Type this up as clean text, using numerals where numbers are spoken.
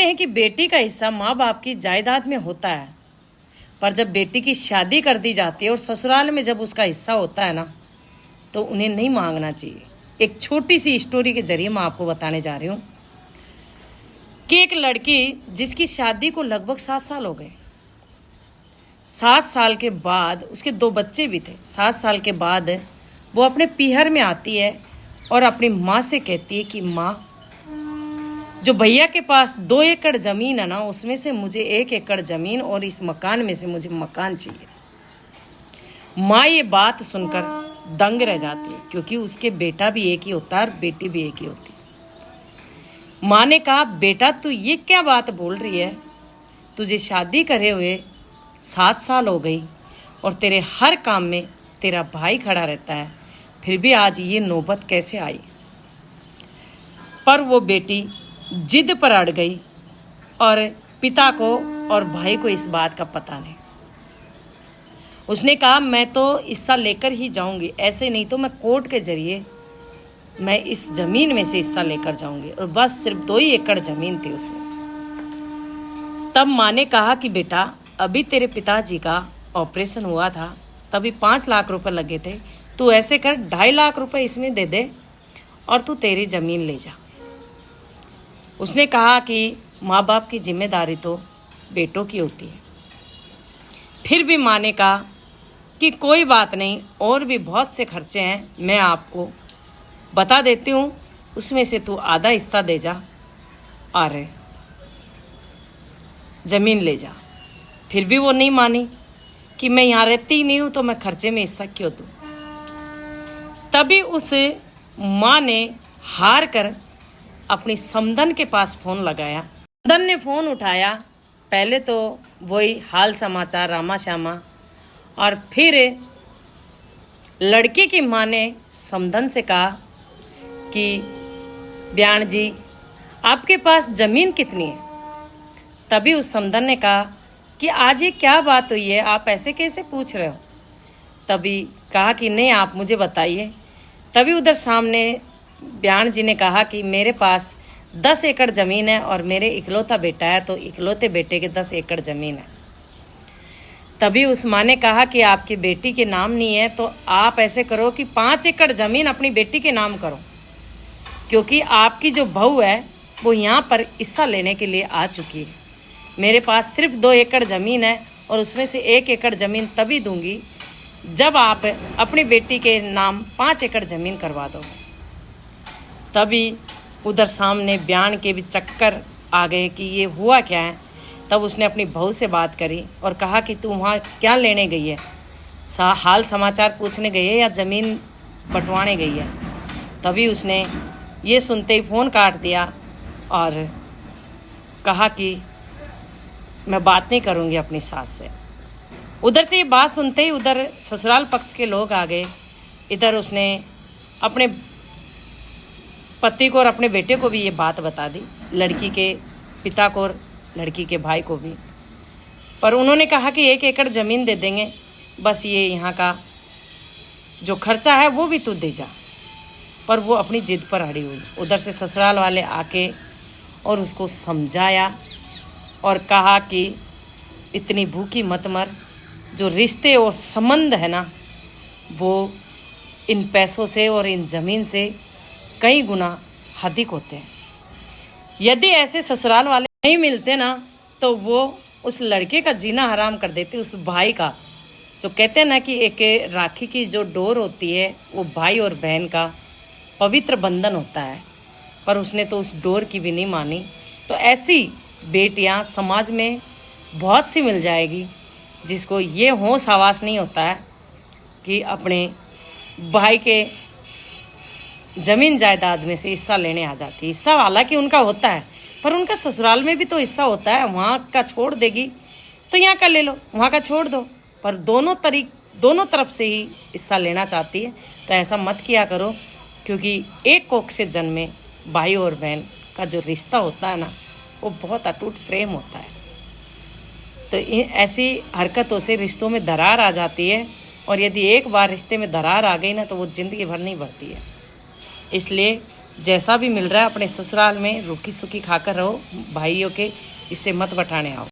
हैं कि बेटी का हिस्सा माँ बाप की जायदाद में होता है, पर जब बेटी की शादी कर दी जाती है और ससुराल में जब उसका हिस्सा होता है ना, तो उन्हें नहीं मांगना चाहिए। एक छोटी सी स्टोरी के जरिए मैं आपको बताने जा रही हूँ कि एक लड़की जिसकी शादी को लगभग 7 साल हो गए, 7 साल के बाद उसके 2 बच्चे भी थे। 7 साल के बाद वो अपने पीहर में आती है और अपनी माँ से कहती है कि माँ, जो भैया के पास 2 एकड़ ज़मीन है ना, उसमें से मुझे 1 एकड़ ज़मीन और इस मकान में से मुझे मकान चाहिए। माँ ये बात सुनकर दंग रह जाती है, क्योंकि उसके बेटा भी एक ही होता है और बेटी भी एक ही होती है। माँ ने कहा, बेटा तू ये क्या बात बोल रही है? तुझे शादी करे हुए 7 साल हो गई और तेरे हर काम में तेरा भाई खड़ा रहता है, फिर भी आज ये नौबत कैसे आई? पर वो बेटी जिद पर अड़ गई और पिता को और भाई को इस बात का पता नहीं। उसने कहा, मैं तो हिस्सा लेकर ही जाऊंगी, ऐसे नहीं तो मैं कोर्ट के जरिए मैं इस जमीन में से हिस्सा लेकर जाऊंगी। और बस सिर्फ 2 ही एकड़ जमीन थी उसमें से। तब माँ ने कहा कि बेटा, अभी तेरे पिताजी का ऑपरेशन हुआ था, तभी 5 लाख रुपए लगे थे। तू ऐसे कर, 2.5 लाख रुपए इसमें दे दे और तू तेरी ज़मीन ले जा। उसने कहा कि माँ बाप की जिम्मेदारी तो बेटों की होती है। फिर भी माँ ने कहा कि कोई बात नहीं, और भी बहुत से खर्चे हैं, मैं आपको बता देती हूँ, उसमें से तू आधा हिस्सा दे जा और ज़मीन ले जा। फिर भी वो नहीं मानी कि मैं यहाँ रहती ही नहीं हूँ, तो मैं खर्चे में हिस्सा क्यों दूँ। तभी उस माँ ने हार कर अपनी समधन के पास फ़ोन लगाया। समधन ने फ़ोन उठाया, पहले तो वही हाल समाचार रामा श्यामा, और फिर लड़के की माँ ने समधन से कहा कि ब्याण जी, आपके पास ज़मीन कितनी है? तभी उस समधन ने कहा कि आज ये क्या बात हुई है, आप ऐसे कैसे पूछ रहे हो? तभी कहा कि नहीं, आप मुझे बताइए। तभी उधर सामने ब्याण जी ने कहा कि मेरे पास 10 एकड़ ज़मीन है और मेरे इकलौता बेटा है, तो इकलौते बेटे के 10 एकड़ ज़मीन है। तभी उस माँ ने कहा कि आपकी बेटी के नाम नहीं है, तो आप ऐसे करो कि 5 एकड़ ज़मीन अपनी बेटी के नाम करो, क्योंकि आपकी जो बहू है वो यहाँ पर हिस्सा लेने के लिए आ चुकी है। मेरे पास सिर्फ 2 एकड़ ज़मीन है और उसमें से 1 एकड़ ज़मीन तभी दूंगी जब आप अपनी बेटी के नाम 5 एकड़ ज़मीन करवा दो। तभी उधर सामने ब्याण के भी चक्कर आ गए कि ये हुआ क्या है। तब उसने अपनी बहू से बात करी और कहा कि तू वहाँ क्या लेने गई है? हाल समाचार पूछने गई है या ज़मीन बंटवाने गई है? तभी उसने ये सुनते ही फ़ोन काट दिया और कहा कि मैं बात नहीं करूँगी अपनी सास से। उधर से ये बात सुनते ही उधर ससुराल पक्ष के लोग आ गए। इधर उसने अपने पति को और अपने बेटे को भी ये बात बता दी, लड़की के पिता को और लड़की के भाई को भी। पर उन्होंने कहा कि 1 एकड़ ज़मीन दे देंगे, बस ये यहाँ का जो खर्चा है वो भी तू दे जा। पर वो अपनी जिद पर अड़ी हुई। उधर से ससुराल वाले आके और उसको समझाया और कहा कि इतनी भूखी मत मर, जो रिश्ते और संबंध है ना, वो इन पैसों से और इन ज़मीन से कई गुना अधिक होते हैं। यदि ऐसे ससुराल वाले नहीं मिलते ना, तो वो उस लड़के का जीना हराम कर देते, उस भाई का। जो कहते हैं ना कि एक राखी की जो डोर होती है, वो भाई और बहन का पवित्र बंधन होता है, पर उसने तो उस डोर की भी नहीं मानी। तो ऐसी बेटियां समाज में बहुत सी मिल जाएगी जिसको ये होश हवास नहीं होता है कि अपने भाई के ज़मीन जायदाद में से हिस्सा लेने आ जाती है। हिस्सा हालांकि उनका होता है, पर उनका ससुराल में भी तो हिस्सा होता है। वहाँ का छोड़ देगी तो यहाँ का ले लो, वहाँ का छोड़ दो, पर दोनों तरफ से ही हिस्सा लेना चाहती है। तो ऐसा मत किया करो, क्योंकि एक कोख से जन्मे भाई और बहन का जो रिश्ता होता है ना, वो बहुत अटूट प्रेम होता है। तो ऐसी हरकतों से रिश्तों में दरार आ जाती है, और यदि एक बार रिश्ते में दरार आ गई ना, तो वो ज़िंदगी भर नहीं बढ़ती है। इसलिए जैसा भी मिल रहा है अपने ससुराल में रूखी सूखी खाकर रहो, भाइयों के इससे मत बटाने आओ।